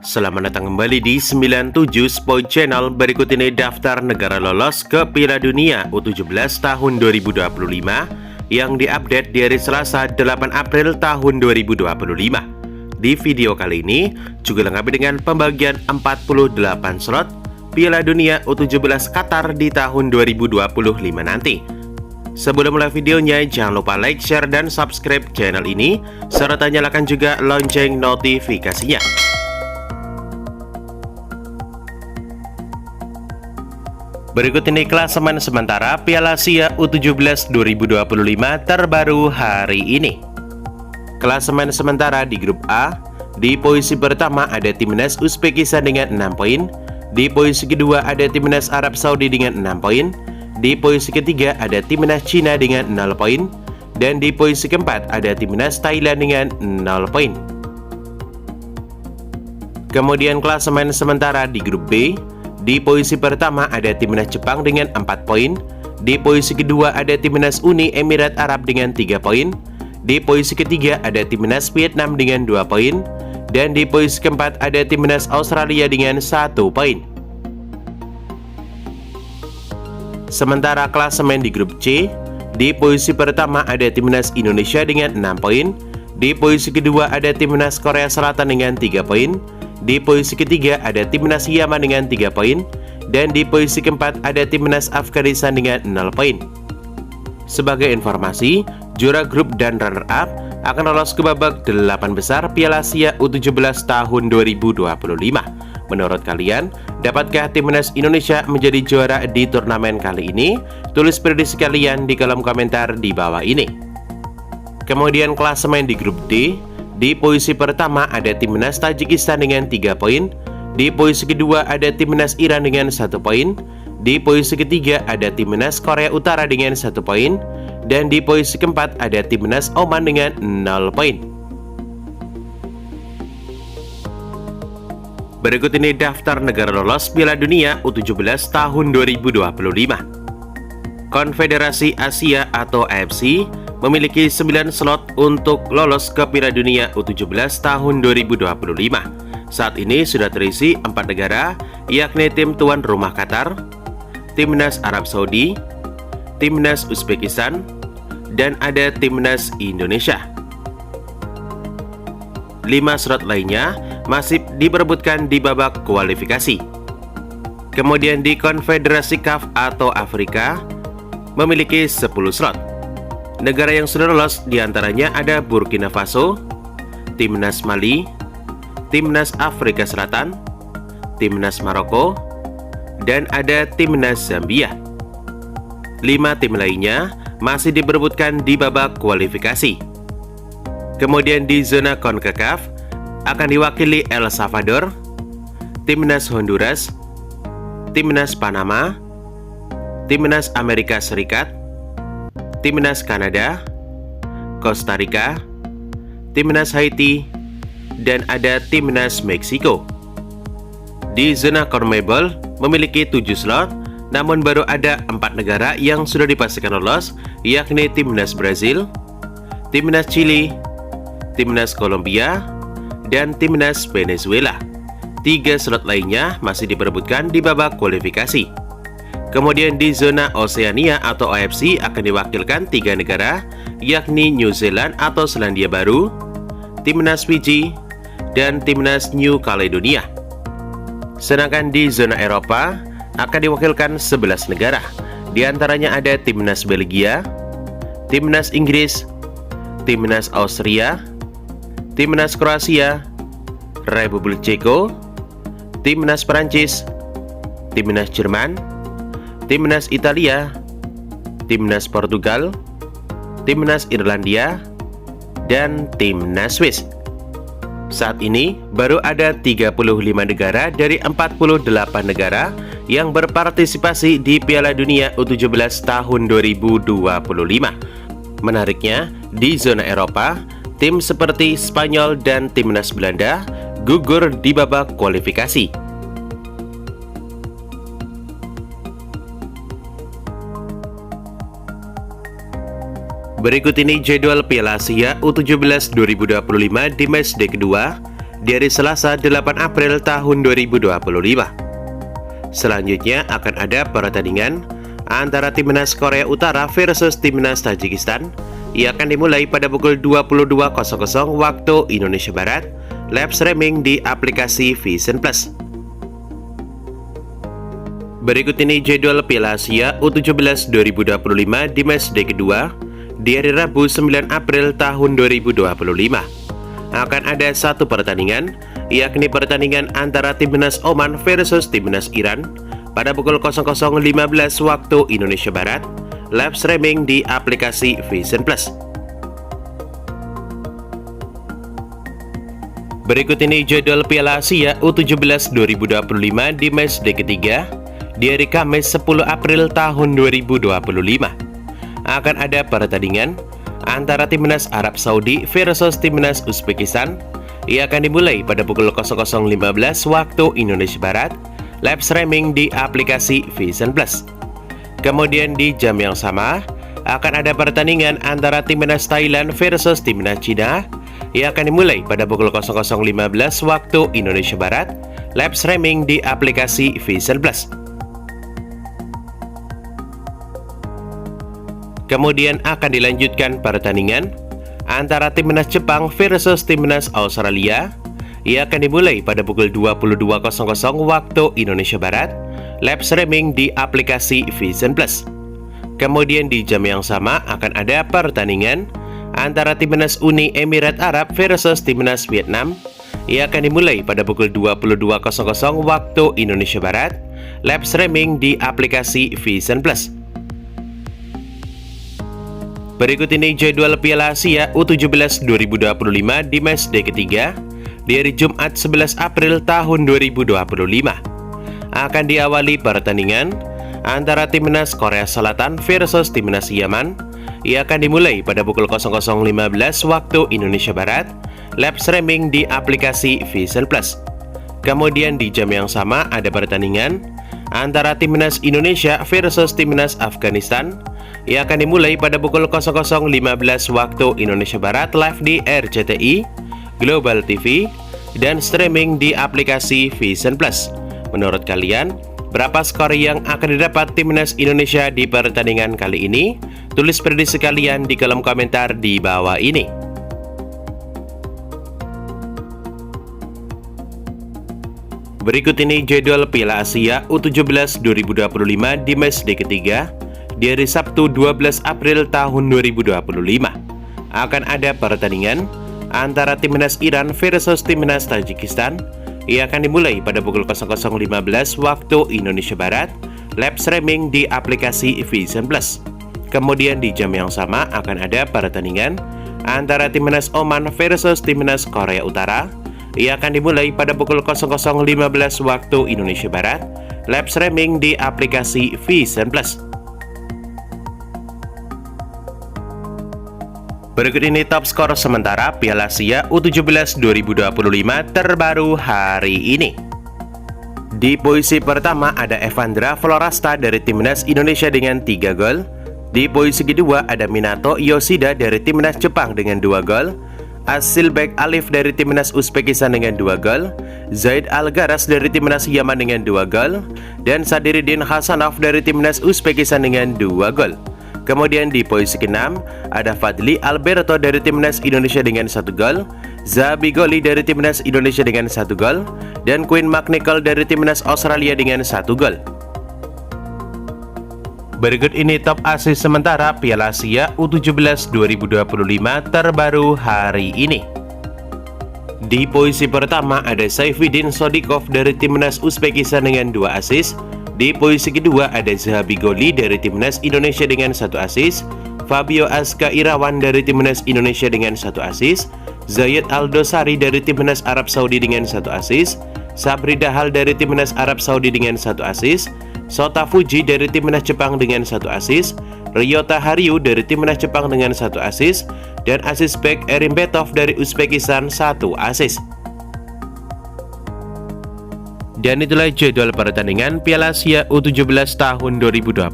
Selamat datang kembali di 97 Sport Channel. Berikut ini daftar negara lolos ke Piala Dunia U17 tahun 2025 yang diupdate di hari Selasa 8 April tahun 2025. Di video kali ini juga lengkap dengan pembagian 48 slot Piala Dunia U17 Qatar di tahun 2025 nanti. Sebelum mulai videonya, jangan lupa like, share, dan subscribe channel ini, serta nyalakan juga lonceng notifikasinya. Berikut ini klasemen sementara Piala Asia U17 2025 terbaru hari ini. Klasemen sementara di grup A, di posisi pertama ada Timnas Uzbekistan dengan 6 poin, di posisi kedua ada Timnas Arab Saudi dengan 6 poin, di posisi ketiga ada Timnas Cina dengan 0 poin, dan di posisi keempat ada Timnas Thailand dengan 0 poin. Kemudian klasemen sementara di grup B, di posisi pertama ada Timnas Jepang dengan 4 poin, di posisi kedua ada Timnas Uni Emirat Arab dengan 3 poin, di posisi ketiga ada Timnas Vietnam dengan 2 poin, dan di posisi keempat ada Timnas Australia dengan 1 poin. Sementara klasemen di grup C, di posisi pertama ada Timnas Indonesia dengan 6 poin, di posisi kedua ada Timnas Korea Selatan dengan 3 poin, di posisi ketiga ada Timnas Yaman dengan 3 poin, dan di posisi keempat ada Timnas Afghanistan dengan 0 poin. Sebagai informasi, juara grup dan runner-up akan lolos ke babak 8 besar Piala Asia U17 tahun 2025. Menurut kalian, dapatkah Timnas Indonesia menjadi juara di turnamen kali ini? Tulis prediksi kalian di kolom komentar di bawah ini. Kemudian klasemen di grup D, di posisi pertama ada Timnas Tajikistan dengan 3 poin, di posisi kedua ada Timnas Iran dengan 1 poin, di posisi ketiga ada Timnas Korea Utara dengan 1 poin, dan di posisi keempat ada Timnas Oman dengan 0 poin. Berikut ini daftar negara lolos Piala Dunia U17 tahun 2025. Konfederasi Asia atau AFC memiliki 9 slot untuk lolos ke Piala Dunia U17 tahun 2025. Saat ini sudah terisi 4 negara, yakni tim tuan rumah Qatar, Timnas Arab Saudi, Timnas Uzbekistan, dan ada Timnas Indonesia. 5 slot lainnya masih diperebutkan di babak kualifikasi. Kemudian di Konfederasi CAF atau Afrika memiliki 10 slot. Negara yang sudah lolos diantaranya ada Burkina Faso, Timnas Mali, Timnas Afrika Selatan, Timnas Maroko, dan ada Timnas Zambia. 5 tim lainnya masih diperebutkan di babak kualifikasi. Kemudian di zona CONCACAF akan diwakili El Salvador, Timnas Honduras, Timnas Panama, Timnas Amerika Serikat, Timnas Kanada, Costa Rica, Timnas Haiti, dan ada Timnas Meksiko. Di zona CONMEBOL memiliki 7 slot, namun baru ada 4 negara yang sudah dipastikan lolos, yakni Timnas Brazil, Timnas Chili, Timnas Kolombia, dan Timnas Venezuela. 3 slot lainnya masih diperebutkan di babak kualifikasi. Kemudian di zona Oseania atau AFC akan diwakilkan 3 negara, yakni New Zealand atau Selandia Baru, Timnas Fiji, dan Timnas New Caledonia. Sedangkan di zona Eropa akan diwakilkan 11 negara, di antaranya ada Timnas Belgia, Timnas Inggris, Timnas Austria, Timnas Kroasia, Republik Ceko, Timnas Prancis, Timnas Jerman, Timnas Italia, Timnas Portugal, Timnas Irlandia, dan Timnas Swiss. Saat ini baru ada 35 negara dari 48 negara yang berpartisipasi di Piala Dunia U17 tahun 2025. Menariknya, di zona Eropa, tim seperti Spanyol dan Timnas Belanda gugur di babak kualifikasi. Berikut ini jadwal Piala Asia U17 2025 di matchday kedua di hari Selasa 8 April tahun 2025. Selanjutnya akan ada pertandingan antara Timnas Korea Utara versus Timnas Tajikistan. Ia akan dimulai pada pukul 22.00 waktu Indonesia Barat, live streaming di aplikasi Vision Plus. Berikut ini jadwal Piala Asia U17 2025 di matchday kedua di hari Rabu 9 April tahun 2025. Akan ada satu pertandingan, yakni pertandingan antara Timnas Oman versus Timnas Iran pada pukul 00.15 waktu Indonesia Barat, live streaming di aplikasi Vision Plus. Berikut ini jadwal Piala Asia U17 2025 di matchday ketiga di hari Kamis 10 April tahun 2025. Akan ada pertandingan antara Timnas Arab Saudi versus Timnas Uzbekistan. Ia akan dimulai pada pukul 00.15 waktu Indonesia Barat, live streaming di aplikasi Vision Plus. Kemudian di jam yang sama, akan ada pertandingan antara Timnas Thailand versus Timnas Cina. Ia akan dimulai pada pukul 00.15 waktu Indonesia Barat, live streaming di aplikasi Vision Plus. Kemudian akan dilanjutkan pertandingan antara Timnas Jepang versus Timnas Australia. Ia akan dimulai pada pukul 22.00 waktu Indonesia Barat, live streaming di aplikasi Vision Plus. Kemudian di jam yang sama akan ada pertandingan antara Timnas Uni Emirat Arab versus Timnas Vietnam. Ia akan dimulai pada pukul 22.00 waktu Indonesia Barat, live streaming di aplikasi Vision Plus. Berikut ini jadwal Piala Asia U17 2025 di matchday ketiga di hari Jumat 11 April tahun 2025. Akan diawali pertandingan antara Timnas Korea Selatan versus Timnas Yaman. Ia akan dimulai pada pukul 00.15 waktu Indonesia Barat, live streaming di aplikasi Vision Plus. Kemudian di jam yang sama ada pertandingan antara Timnas Indonesia versus Timnas Afghanistan. Ia akan dimulai pada pukul 00.15 waktu Indonesia Barat, live di RCTI, Global TV, dan streaming di aplikasi Vision Plus. Menurut kalian, berapa skor yang akan didapat Timnas Indonesia di pertandingan kali ini? Tulis prediksi kalian di kolom komentar di bawah ini. Berikut ini jadwal Piala Asia U17 2025 di matchday ketiga di hari Sabtu 12 April tahun 2025. Akan ada pertandingan antara Timnas Iran versus Timnas Tajikistan. Ia akan dimulai pada pukul 00.15 waktu Indonesia Barat, live streaming di aplikasi Vision Plus. Kemudian di jam yang sama akan ada pertandingan antara Timnas Oman versus Timnas Korea Utara. Ia akan dimulai pada pukul 00.15 waktu Indonesia Barat, live streaming di aplikasi Vision Plus. Berikut ini top skor sementara Piala Asia U17 2025 terbaru hari ini. Di posisi pertama ada Evandra Florasta dari Timnas Indonesia dengan 3 gol. Di posisi kedua ada Minato Yoshida dari Timnas Jepang dengan 2 gol. Asilbek Alif dari Timnas Uzbekistan dengan 2 gol. Zaid Algaras dari Timnas Yaman dengan 2 gol. Dan Sadiruddin Hasanov dari Timnas Uzbekistan dengan 2 gol. Kemudian di posisi ke-6 ada Fadli Alberto dari Timnas Indonesia dengan 1 gol, Zabi Goli dari Timnas Indonesia dengan 1 gol, dan Quinn McNichol dari Timnas Australia dengan 1 gol. Berikut ini top asis sementara Piala Asia U17 2025 terbaru hari ini. Di posisi pertama ada Saifuddin Sodikov dari Timnas Uzbekistan dengan 2 asis. Di posisi kedua ada Zabi Goli dari Timnas Indonesia dengan 1 asis, Fabio Aska Irawan dari Timnas Indonesia dengan 1 asis, Zayed Aldosari dari Timnas Arab Saudi dengan 1 asis, Sabri Dahal dari Timnas Arab Saudi dengan 1 asis, Sota Fuji dari Timnas Jepang dengan 1 asis, Ryota Hariu dari Timnas Jepang dengan 1 asis, dan asis back Erimbetov dari Uzbekistan 1 asis. Dan itulah jadwal pertandingan Piala Asia U17 tahun 2025.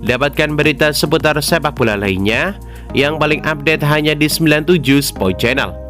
Dapatkan berita seputar sepak bola lainnya yang paling update hanya di 97 Sport Channel.